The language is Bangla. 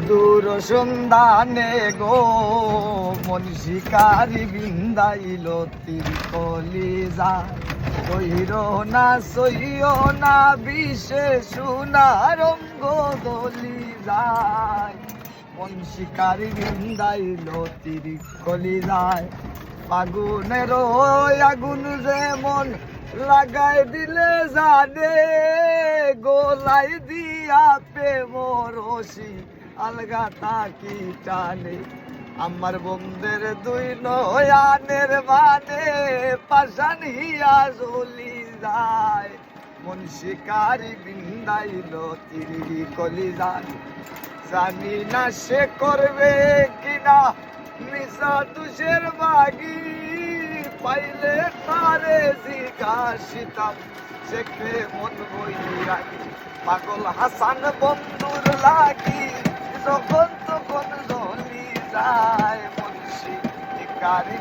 দূর সন্ধানে গো মন শিকারি বিন্দাইল তীর কলিজা সইর না সইও না বিষে সোনা রঙ্গ দলি যায় মন শিকারি বিন্দাইল তীর কলিজায় আগুনের আগুন যেমন লাগাই দিলে জানে গোলাই দিয়া প্রেমরসি আলগা তাকি টানে আমার বন্ধের দুই নয়ানের মানে পাশান হিয়া জ্বলি যায় মন শিকারি বিন্দাইল তিরি কলি যায় জানি না সে করবে কিনা মিশা তুষের বাগি পাইলে তারে জিজ্ঞাসিতাম শেখে মন বইয়া পাগল হাসান বন্ধুর লাগি যখন তখন জ্বলি যায় মন শিকারি